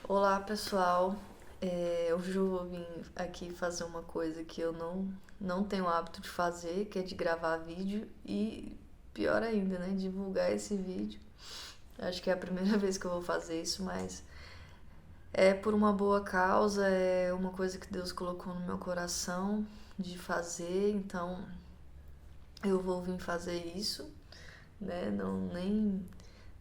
Olá pessoal, hoje eu vou vir aqui fazer uma coisa que eu não tenho o hábito de fazer, que é de gravar vídeo e pior ainda, né, divulgar esse vídeo. Acho que é a primeira vez que eu vou fazer isso, mas é por uma boa causa, é uma coisa que Deus colocou no meu coração de fazer, então eu vou vir fazer isso, né, não nem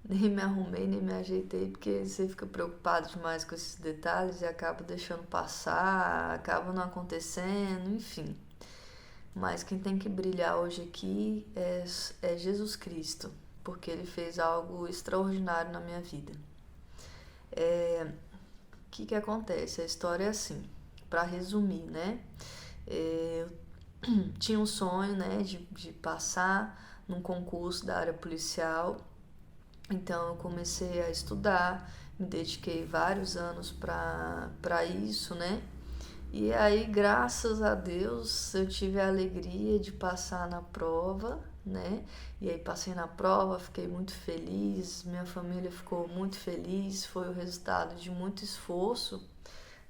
me arrumei, nem me ajeitei, porque você fica preocupado demais com esses detalhes e acaba deixando passar, acaba não acontecendo, enfim. Mas quem tem que brilhar hoje aqui é Jesus Cristo, porque ele fez algo extraordinário na minha vida. O que acontece? A história é assim, para resumir, né? Eu tinha um sonho, né, de passar num concurso da área policial. Então eu comecei a estudar, me dediquei vários anos para isso, né? E aí, graças a Deus, eu tive a alegria de passar na prova, né? E aí passei na prova, fiquei muito feliz, minha família ficou muito feliz, foi o resultado de muito esforço,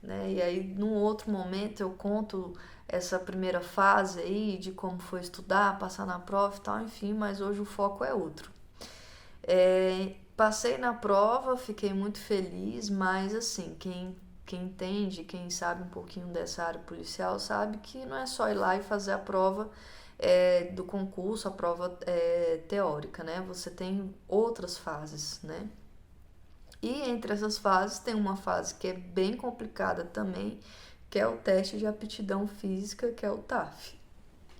né? E aí, num outro momento, eu conto essa primeira fase aí de como foi estudar, passar na prova e tal, enfim, mas hoje o foco é outro. Passei na prova, fiquei muito feliz, mas assim, quem entende, quem sabe um pouquinho dessa área policial, sabe que não é só ir lá e fazer a prova do concurso, a prova teórica, né? Você tem outras fases, né? E entre essas fases tem uma fase que é bem complicada também, que é o teste de aptidão física, que é o TAF.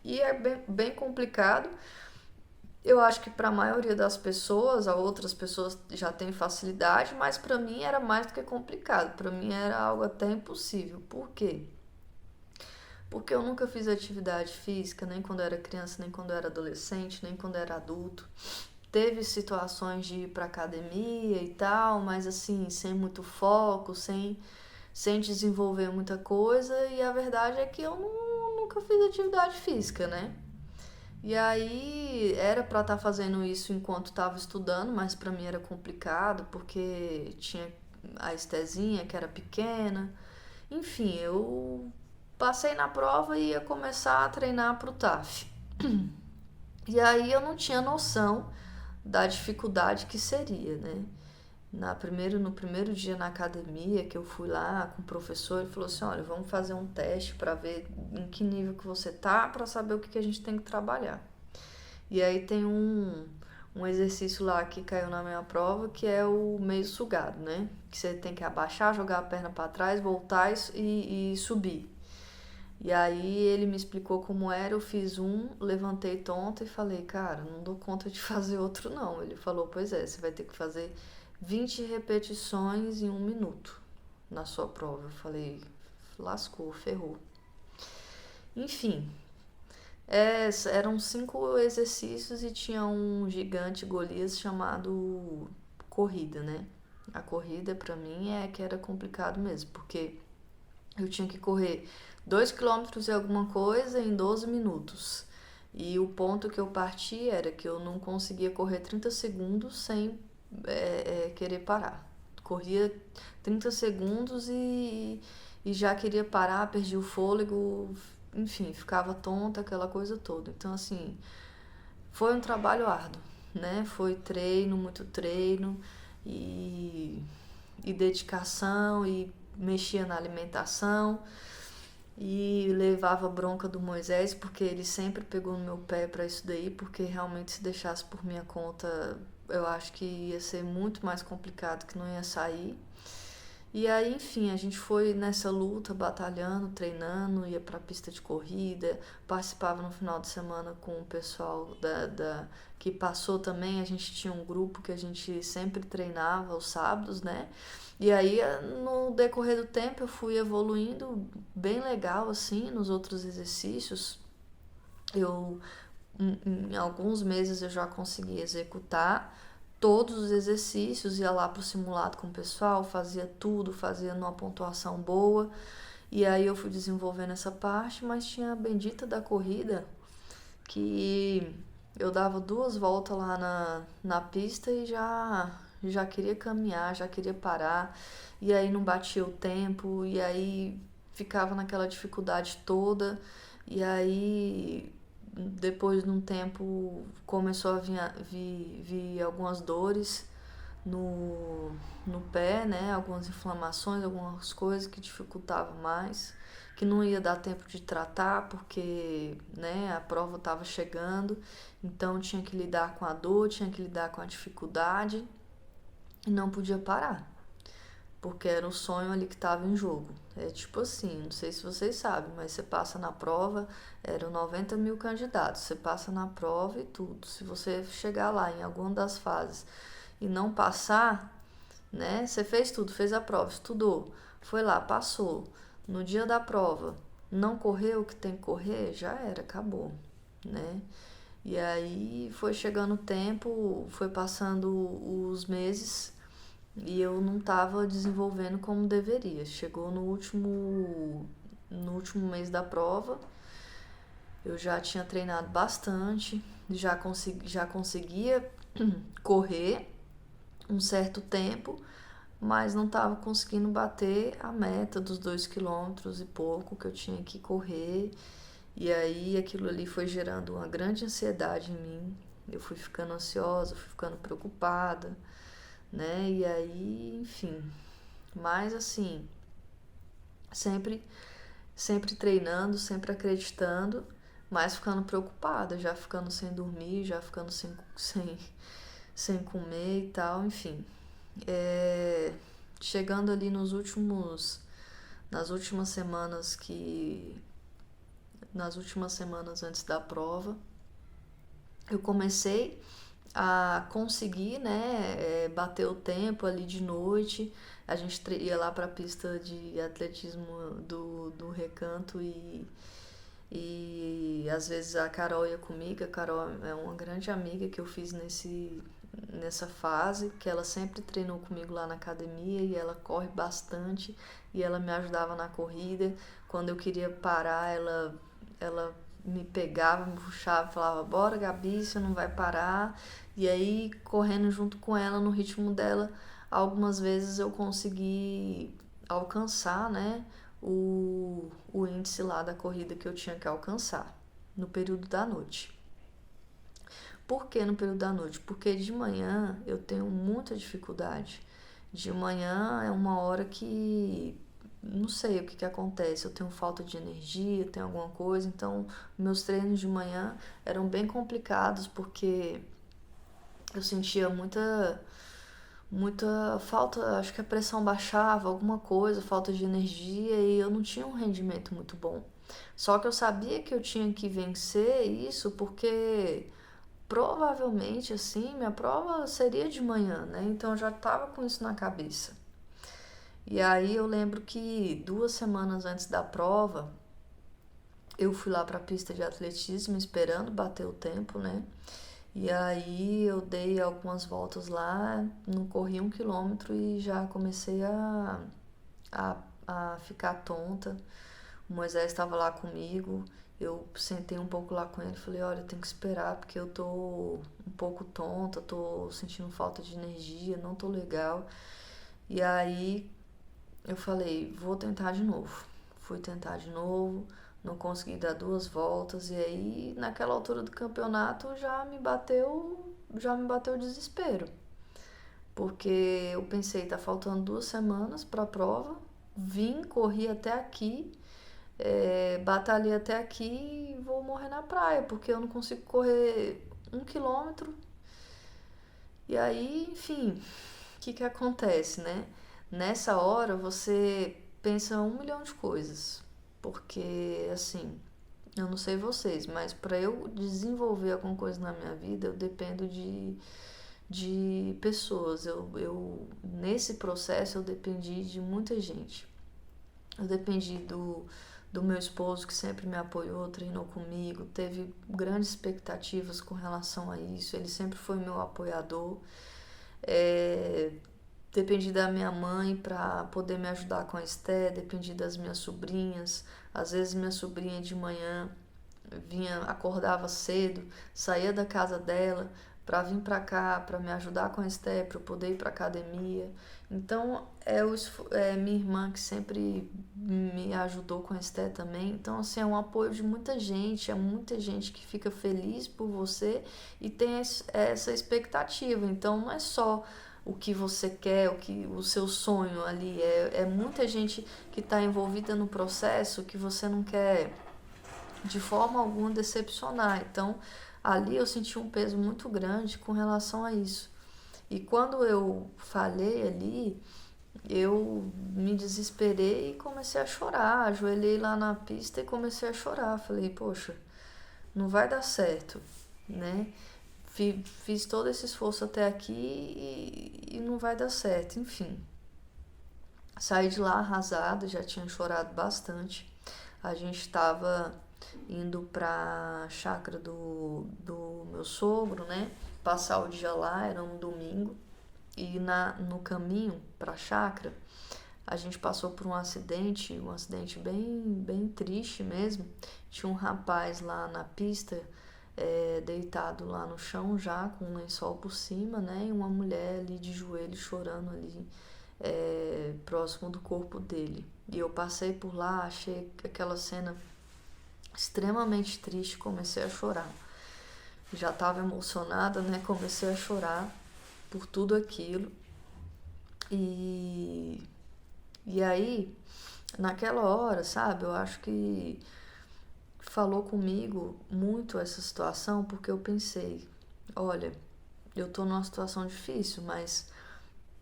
E é bem complicado. Eu acho que para a maioria das pessoas, a outras pessoas já têm facilidade, mas para mim era mais do que complicado. Para mim era algo até impossível. Por quê? Porque eu nunca fiz atividade física, nem quando era criança, nem quando era adolescente, nem quando era adulto. Teve situações de ir para academia e tal, mas assim, sem muito foco, sem desenvolver muita coisa. E a verdade é que eu nunca fiz atividade física, né? E aí era para estar fazendo isso enquanto estava estudando, mas para mim era complicado porque tinha a estezinha que era pequena. Enfim, eu passei na prova e ia começar a treinar para o TAF. E aí eu não tinha noção da dificuldade que seria, né? No primeiro dia na academia que eu fui lá com o professor, ele falou assim: olha, vamos fazer um teste para ver em que nível que você tá, para saber o que a gente tem que trabalhar. E aí tem um exercício lá que caiu na minha prova, que é o meio sugado, né? Que você tem que abaixar, jogar a perna para trás, voltar e subir. E aí ele me explicou como era, eu fiz um, levantei tonta e falei, cara, não dou conta de fazer outro não. Ele falou, pois é, você vai ter que fazer 20 repetições em 1 minuto na sua prova. Eu falei, lascou, ferrou. Enfim, eram 5 exercícios e tinha um gigante Golias chamado corrida, né? A corrida pra mim é que era complicado mesmo, porque eu tinha que correr 2 quilômetros e alguma coisa em 12 minutos. E o ponto que eu parti era que eu não conseguia correr 30 segundos sem querer parar. Corria 30 segundos e já queria parar, perdi o fôlego, enfim, ficava tonta, aquela coisa toda. Então, assim, foi um trabalho árduo, né? Foi treino, muito treino e, e dedicação e mexia na alimentação e levava bronca do Moisés porque ele sempre pegou no meu pé para isso daí, porque realmente se deixasse por minha conta, eu acho que ia ser muito mais complicado, que não ia sair. E aí, enfim, a gente foi nessa luta, batalhando, treinando, ia pra pista de corrida, participava no final de semana com o pessoal que passou também, a gente tinha um grupo que a gente sempre treinava aos sábados, né? E aí, no decorrer do tempo, eu fui evoluindo bem legal, assim, nos outros exercícios. Eu, em alguns meses, eu já consegui executar todos os exercícios, ia lá pro simulado com o pessoal, fazia tudo, fazia numa pontuação boa. E aí eu fui desenvolvendo essa parte, mas tinha a bendita da corrida que eu dava 2 voltas lá na pista e já queria caminhar, já queria parar, e aí não batia o tempo, e aí ficava naquela dificuldade toda, e aí depois de um tempo começou a vir algumas dores no, no pé, né? Algumas inflamações, algumas coisas que dificultavam mais, que não ia dar tempo de tratar porque, né, a prova estava chegando, então tinha que lidar com a dor, tinha que lidar com a dificuldade e não podia parar, porque era o sonho ali que estava em jogo. É tipo assim, não sei se vocês sabem, mas você passa na prova, eram 90 mil candidatos, você passa na prova e tudo. Se você chegar lá em alguma das fases e não passar, né? Você fez tudo, fez a prova, estudou, foi lá, passou. No dia da prova, não correu o que tem que correr, já era, acabou, né? E aí foi chegando o tempo, foi passando os meses e eu não estava desenvolvendo como deveria. Chegou no último mês da prova, eu já tinha treinado bastante, já conseguia correr um certo tempo, mas não estava conseguindo bater a meta dos 2 quilômetros e pouco que eu tinha que correr. E aí aquilo ali foi gerando uma grande ansiedade em mim. Eu fui ficando ansiosa, fui ficando preocupada, né? E aí, enfim. Mas assim, sempre, sempre treinando, sempre acreditando, mas ficando preocupada, já ficando sem dormir, já ficando sem comer e tal, enfim. É, chegando ali nas últimas semanas nas últimas semanas antes da prova, eu comecei a conseguir, né, bater o tempo ali de noite. A gente ia lá para a pista de atletismo do Recanto e às vezes a Carol ia comigo. A Carol é uma grande amiga que eu fiz nessa fase, que ela sempre treinou comigo lá na academia e ela corre bastante e ela me ajudava na corrida. Quando eu queria parar, ela me pegava, me puxava e falava: bora, Gabi, você não vai parar. E aí, correndo junto com ela no ritmo dela, algumas vezes eu consegui alcançar, né, o índice lá da corrida que eu tinha que alcançar no período da noite. Por que no período da noite? Porque de manhã eu tenho muita dificuldade. De manhã é uma hora que não sei o que acontece, eu tenho falta de energia, tenho alguma coisa, então meus treinos de manhã eram bem complicados porque eu sentia muita falta, acho que a pressão baixava, alguma coisa, falta de energia e eu não tinha um rendimento muito bom. Só que eu sabia que eu tinha que vencer isso porque provavelmente assim minha prova seria de manhã, né? Então eu já estava com isso na cabeça. E aí eu lembro que 2 semanas antes da prova eu fui lá para a pista de atletismo esperando bater o tempo, né? E aí eu dei algumas voltas lá, não corri 1 quilômetro e já comecei a, a ficar tonta. O Moisés estava lá comigo, eu sentei um pouco lá com ele e falei: olha, eu tenho que esperar porque eu tô um pouco tonta, tô sentindo falta de energia, não tô legal. E aí eu falei: vou tentar de novo. Fui tentar de novo, não consegui dar 2 voltas e aí naquela altura do campeonato já me bateu o desespero. Porque eu pensei, tá faltando 2 semanas para a prova, vim, corri até aqui, batalhei até aqui e vou morrer na praia, porque eu não consigo correr 1 quilômetro. E aí, enfim, o que acontece, né? Nessa hora você pensa 1 milhão de coisas, porque assim, eu não sei vocês, mas para eu desenvolver alguma coisa na minha vida, eu dependo de pessoas. Nesse processo eu dependi de muita gente. Eu dependi do meu esposo, que sempre me apoiou, treinou comigo, teve grandes expectativas com relação a isso, ele sempre foi meu apoiador. Dependi da minha mãe para poder me ajudar com a Esté, dependi das minhas sobrinhas. Às vezes minha sobrinha de manhã acordava cedo, saía da casa dela, para vir para cá, para me ajudar com a Esté, para eu poder ir para academia. Então, minha irmã que sempre me ajudou com a Esté também. Então, assim, é um apoio de muita gente, é muita gente que fica feliz por você e tem essa expectativa. Então, não é só o que você quer, o seu sonho ali, é muita gente que está envolvida no processo que você não quer de forma alguma decepcionar. Então, ali eu senti um peso muito grande com relação a isso. E quando eu falhei ali, eu me desesperei e comecei a chorar. Ajoelhei lá na pista e comecei a chorar. Falei, poxa, não vai dar certo, né? Fiz todo esse esforço até aqui e não vai dar certo. Enfim, saí de lá arrasada, já tinha chorado bastante. A gente estava indo pra chácara do meu sogro, né? Passar o dia lá, era um domingo. E no caminho pra chácara, a gente passou por um acidente bem triste mesmo. Tinha um rapaz lá na pista, deitado lá no chão já, com um lençol por cima, né? E uma mulher ali de joelho chorando ali, próximo do corpo dele. E eu passei por lá, achei aquela cena extremamente triste, comecei a chorar. Já estava emocionada, né? Comecei a chorar por tudo aquilo. E aí, naquela hora, sabe, eu acho que falou comigo muito essa situação, porque eu pensei, olha, eu tô numa situação difícil, mas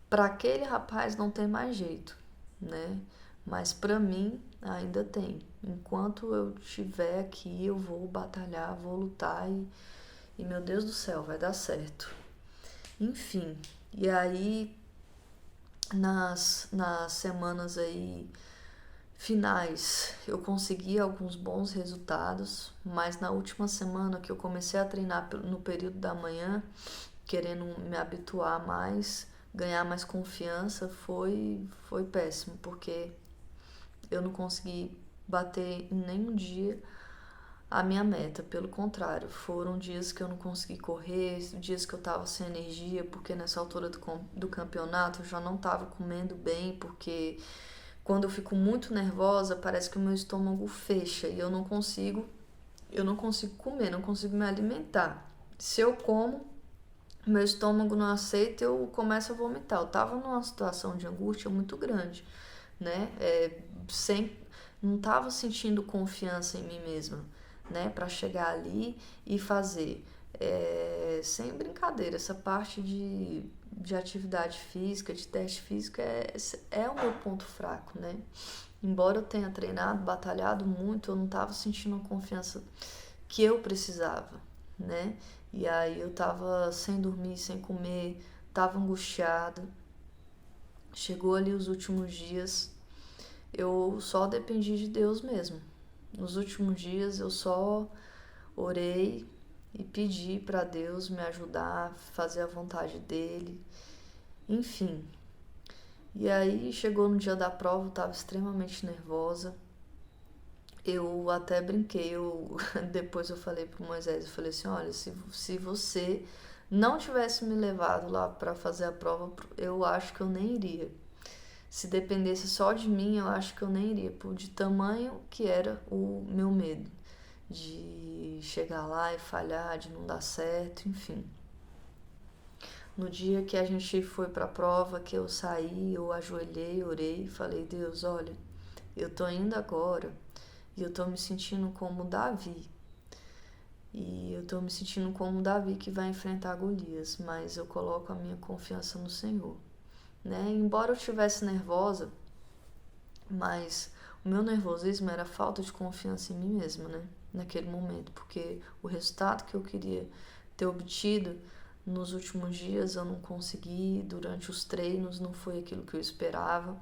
para aquele rapaz não tem mais jeito, né? Mas para mim ainda tem. Enquanto eu estiver aqui, eu vou batalhar, vou lutar e meu Deus do céu, vai dar certo. Enfim, e aí nas semanas aí finais eu consegui alguns bons resultados, mas na última semana que eu comecei a treinar no período da manhã, querendo me habituar mais, ganhar mais confiança, foi péssimo, porque eu não consegui bater em nenhum dia a minha meta. Pelo contrário, foram dias que eu não consegui correr, dias que eu tava sem energia, porque nessa altura do campeonato eu já não tava comendo bem, porque quando eu fico muito nervosa, parece que o meu estômago fecha e eu não consigo comer, não consigo me alimentar. Se eu como, meu estômago não aceita, eu começo a vomitar. Eu tava numa situação de angústia muito grande, né? Não tava sentindo confiança em mim mesma, né? Para chegar ali e fazer. Sem brincadeira, essa parte de atividade física, de teste físico, é o meu ponto fraco, né? Embora eu tenha treinado, batalhado muito, eu não tava sentindo a confiança que eu precisava, né? E aí eu tava sem dormir, sem comer, tava angustiada. Chegou ali os últimos dias, eu só dependi de Deus mesmo. Nos últimos dias eu só orei e pedi para Deus me ajudar a fazer a vontade dele. Enfim. E aí chegou no dia da prova, eu tava extremamente nervosa. Eu até brinquei, depois eu falei pro Moisés, eu falei assim, olha, se você não tivesse me levado lá para fazer a prova, eu acho que eu nem iria. Se dependesse só de mim, eu acho que eu nem iria, de tamanho que era o meu medo de chegar lá e falhar, de não dar certo, enfim. No dia que a gente foi pra prova, que eu saí, eu ajoelhei, orei e falei, Deus, olha, eu tô indo agora e eu tô me sentindo como Davi. E eu tô me sentindo como Davi que vai enfrentar Golias, mas eu coloco a minha confiança no Senhor, né? Embora eu estivesse nervosa, mas o meu nervosismo era falta de confiança em mim mesma, né? Naquele momento, porque o resultado que eu queria ter obtido nos últimos dias eu não consegui, durante os treinos não foi aquilo que eu esperava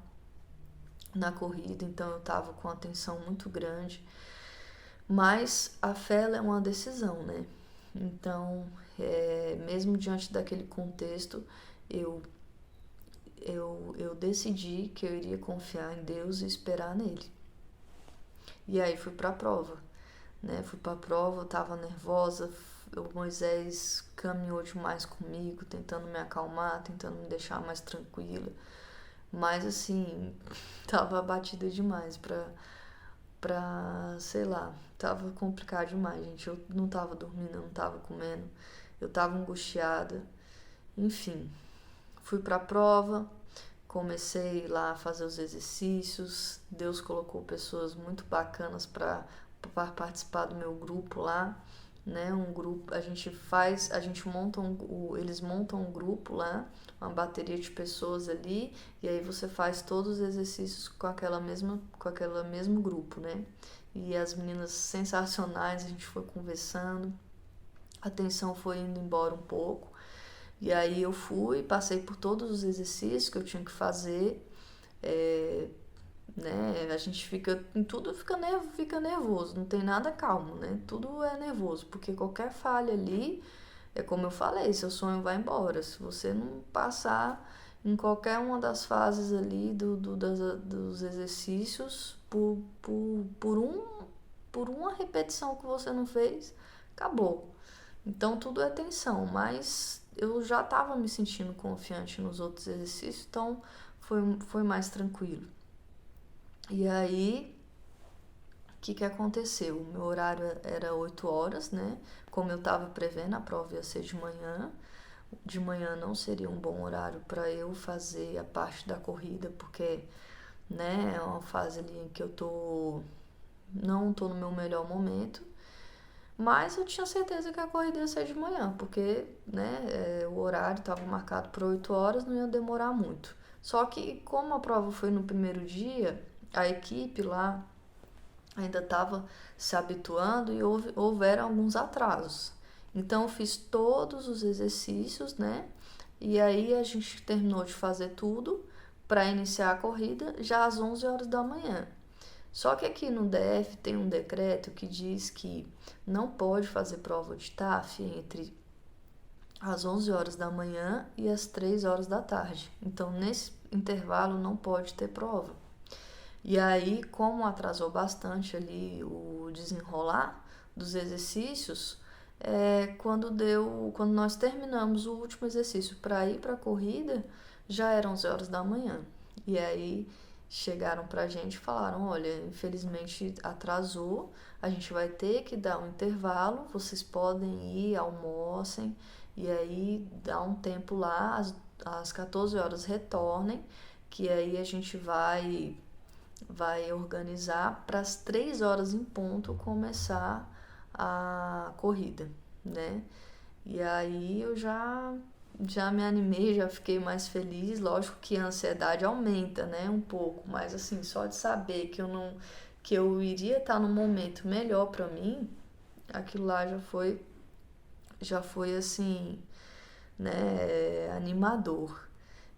na corrida, então eu tava com a tensão muito grande. Mas a fé ela é uma decisão, né? Então, mesmo diante daquele contexto, eu decidi que eu iria confiar em Deus e esperar nele. E aí fui pra prova, né? Fui pra prova, eu tava nervosa, o Moisés caminhou demais comigo, tentando me acalmar, tentando me deixar mais tranquila. Mas assim, tava abatida demais sei lá, tava complicado demais, gente. Eu não tava dormindo, eu não tava comendo, eu tava angustiada. Enfim, fui pra prova, comecei lá a fazer os exercícios. Deus colocou pessoas muito bacanas para participar do meu grupo lá, né? Um grupo, a gente monta eles montam um grupo lá, uma bateria de pessoas ali, e aí você faz todos os exercícios com aquela mesmo grupo, né? E as meninas sensacionais, a gente foi conversando, a tensão foi indo embora um pouco. E aí eu fui, passei por todos os exercícios que eu tinha que fazer, é, né? A gente fica, em tudo fica nervoso, não tem nada calmo, né? Tudo é nervoso, porque qualquer falha ali, é como eu falei, seu sonho vai embora. Se você não passar em qualquer uma das fases ali dos exercícios, por uma repetição que você não fez, acabou. Então tudo é tensão, mas eu já estava me sentindo confiante nos outros exercícios, então foi mais tranquilo. E aí, o que aconteceu? O meu horário era 8 horas, né? Como eu estava prevendo, a prova ia ser de manhã. De manhã não seria um bom horário para eu fazer a parte da corrida, porque, né, é uma fase ali em que não tô no meu melhor momento. Mas eu tinha certeza que a corrida ia ser de manhã, porque, né, o horário estava marcado para 8 horas, não ia demorar muito. Só que como a prova foi no primeiro dia, a equipe lá ainda estava se habituando e houveram alguns atrasos. Então eu fiz todos os exercícios, né? E aí a gente terminou de fazer tudo para iniciar a corrida já às 11 horas da manhã. Só que aqui no DF tem um decreto que diz que não pode fazer prova de TAF entre as 11 horas da manhã e as 3 horas da tarde. Então, nesse intervalo não pode ter prova. E aí, como atrasou bastante ali o desenrolar dos exercícios, quando nós terminamos o último exercício para ir para a corrida, já eram 11 horas da manhã. E aí chegaram pra gente e falaram: olha, infelizmente atrasou, a gente vai ter que dar um intervalo, vocês podem ir, almocem, e aí dá um tempo lá, às 14 horas retornem, que aí a gente vai organizar para as 3 horas em ponto começar a corrida, né? E aí eu já me animei, já fiquei mais feliz. Lógico que a ansiedade aumenta, né, um pouco, mas assim, só de saber que eu iria estar num momento melhor para mim, aquilo lá já foi assim, né, animador.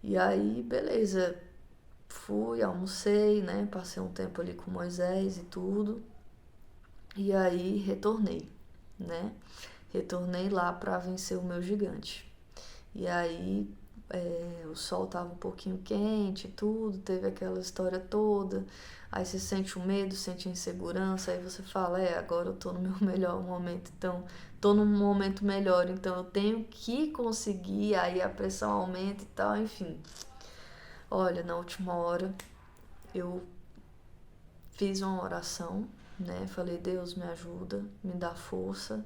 E aí, beleza, fui, almocei, né, passei um tempo ali com Moisés e tudo. E aí retornei, né? Retornei lá para vencer o meu gigante. E aí o sol tava um pouquinho quente e tudo, teve aquela história toda. Aí você sente o medo, sente a insegurança, aí você fala, agora eu tô no meu melhor momento, então tô num momento melhor, então eu tenho que conseguir, aí a pressão aumenta e tal, enfim. Olha, na última hora eu fiz uma oração, né? Falei, Deus, me ajuda, me dá força,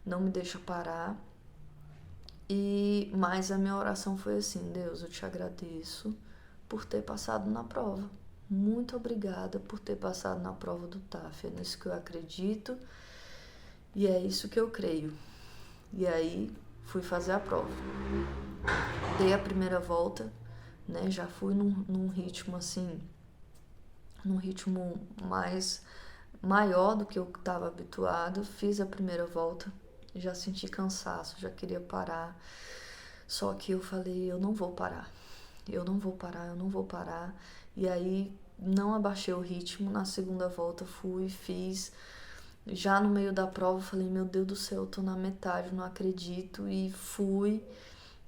não me deixa parar. Mas a minha oração foi assim: Deus, eu te agradeço por ter passado na prova. Muito obrigada por ter passado na prova do TAF. É nisso que eu acredito e é isso que eu creio. E aí fui fazer a prova. Dei a primeira volta, né? Já fui num ritmo assim, num ritmo maior do que eu estava habituado. Fiz a primeira volta, já senti cansaço, já queria parar. Só que eu falei, eu não vou parar. Eu não vou parar, eu não vou parar. E aí não abaixei o ritmo. Na segunda volta fui, fiz. Já no meio da prova falei, meu Deus do céu, eu tô na metade, não acredito. E fui.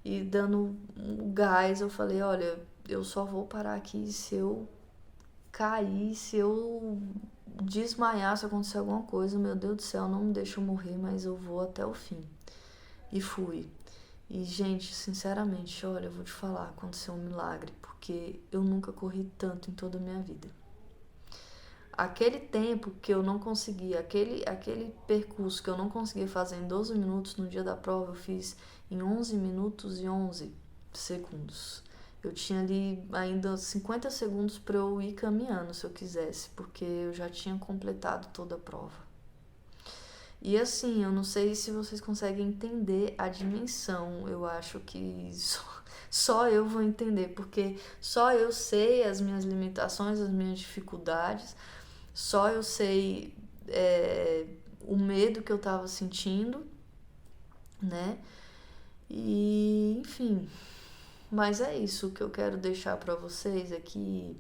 E dando um gás, eu falei, olha, eu só vou parar aqui se eu cair, se eu desmaiar, se acontecer alguma coisa, meu Deus do céu, não me deixa eu morrer, mas eu vou até o fim. E fui. E, gente, sinceramente, olha, eu vou te falar, aconteceu um milagre, porque eu nunca corri tanto em toda a minha vida. Aquele tempo que eu não conseguia, aquele percurso que eu não conseguia fazer em 12 minutos no dia da prova, eu fiz em 11 minutos e 11 segundos. Eu tinha ali ainda 50 segundos para eu ir caminhando, se eu quisesse, porque eu já tinha completado toda a prova. E assim, eu não sei se vocês conseguem entender a dimensão, eu acho que só eu vou entender, porque só eu sei as minhas limitações, as minhas dificuldades, só eu sei o medo que eu tava sentindo, né? E, enfim, mas é isso. O que eu quero deixar pra vocês é que,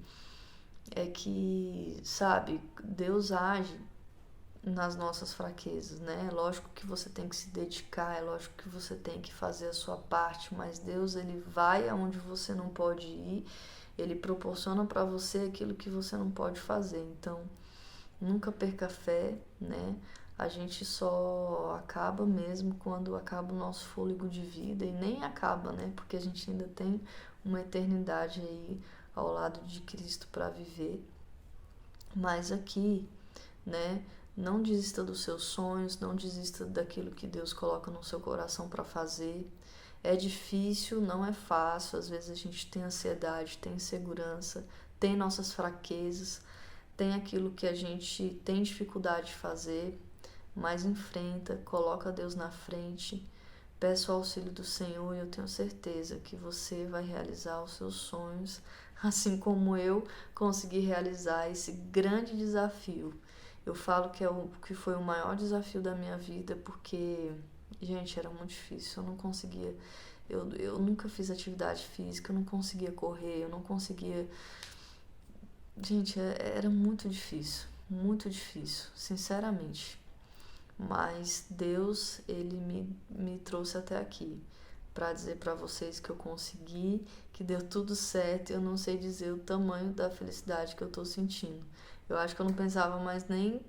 sabe, Deus age nas nossas fraquezas, né? É lógico que você tem que se dedicar, é lógico que você tem que fazer a sua parte, mas Deus, ele vai aonde você não pode ir, ele proporciona pra você aquilo que você não pode fazer. Então, nunca perca a fé, né? A gente só acaba mesmo quando acaba o nosso fôlego de vida, e nem acaba, né? Porque a gente ainda tem uma eternidade aí ao lado de Cristo para viver. Mas aqui, né? Não desista dos seus sonhos, não desista daquilo que Deus coloca no seu coração para fazer. É difícil, não é fácil, às vezes a gente tem ansiedade, tem insegurança, tem nossas fraquezas, tem aquilo que a gente tem dificuldade de fazer, mas enfrenta, coloca Deus na frente, peça o auxílio do Senhor e eu tenho certeza que você vai realizar os seus sonhos, assim como eu consegui realizar esse grande desafio. Eu falo que foi o maior desafio da minha vida, porque, gente, era muito difícil, eu não conseguia, eu nunca fiz atividade física, eu não conseguia correr, eu não conseguia... Gente, era muito difícil, sinceramente. Mas Deus, ele me trouxe até aqui para dizer para vocês que eu consegui, que deu tudo certo. Eu não sei dizer o tamanho da felicidade que eu tô sentindo. Eu acho que eu não pensava mais nem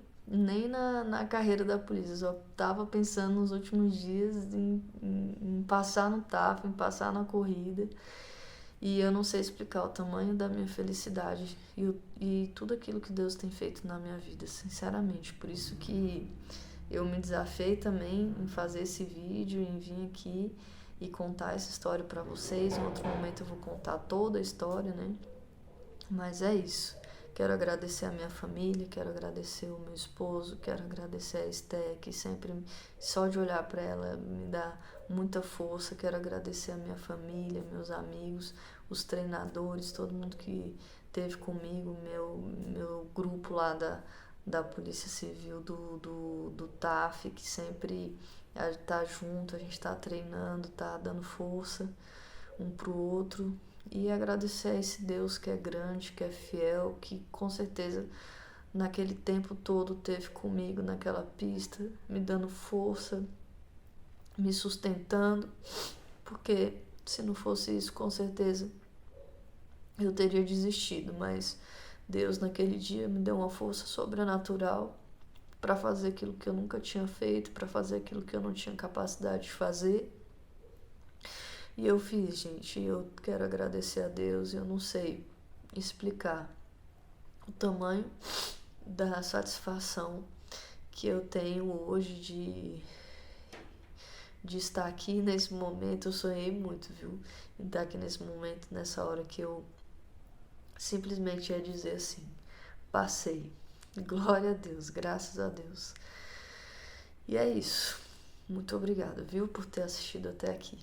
na carreira da polícia. Eu só tava pensando nos últimos dias em passar no TAF, em passar na corrida. E eu não sei explicar o tamanho da minha felicidade e tudo aquilo que Deus tem feito na minha vida, sinceramente. Por isso que eu me desafiei também em fazer esse vídeo, em vir aqui e contar essa história pra vocês. Em outro momento eu vou contar toda a história, né? Mas é isso. Quero agradecer a minha família, quero agradecer o meu esposo, quero agradecer a Esté, que sempre, só de olhar para ela, me dá muita força. Quero agradecer a minha família, meus amigos, os treinadores, todo mundo que esteve comigo, meu grupo lá da Polícia Civil, do TAF, que sempre tá junto, a gente tá treinando, tá dando força um pro outro. E agradecer a esse Deus que é grande, que é fiel, que com certeza naquele tempo todo teve comigo naquela pista, me dando força, me sustentando, porque se não fosse isso, com certeza eu teria desistido, mas Deus naquele dia me deu uma força sobrenatural para fazer aquilo que eu nunca tinha feito, para fazer aquilo que eu não tinha capacidade de fazer. E eu fiz, gente, e eu quero agradecer a Deus. Eu não sei explicar o tamanho da satisfação que eu tenho hoje de estar aqui nesse momento. Eu sonhei muito, viu? Em estar aqui nesse momento, nessa hora que eu simplesmente ia dizer assim, passei. Glória a Deus, graças a Deus. E é isso. Muito obrigada, viu, por ter assistido até aqui.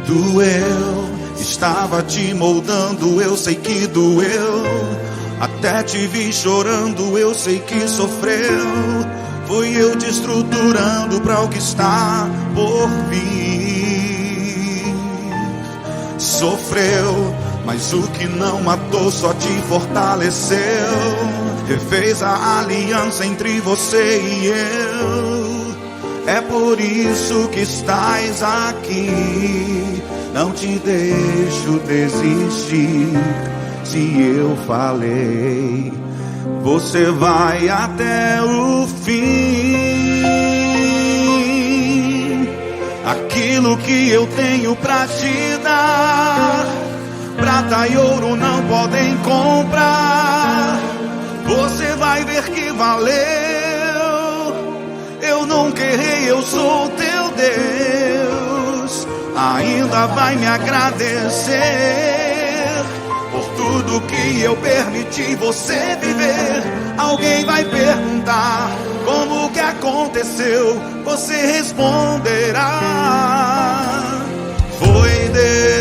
Doeu, estava te moldando, eu sei que doeu. Até te vi chorando, eu sei que sofreu. Foi eu te estruturando para o que está por vir. Sofreu, mas o que não matou só te fortaleceu. Refez a aliança entre você e eu. É por isso que estás aqui. não te deixo desistir. Se eu falei, você vai até o fim. Aquilo que eu tenho pra te dar, prata e ouro não podem comprar. Você vai ver que valeu. Eu nunca errei, eu sou teu Deus. Ainda vai me agradecer por tudo que eu permiti você viver. Alguém vai perguntar como que aconteceu, você responderá: foi Deus.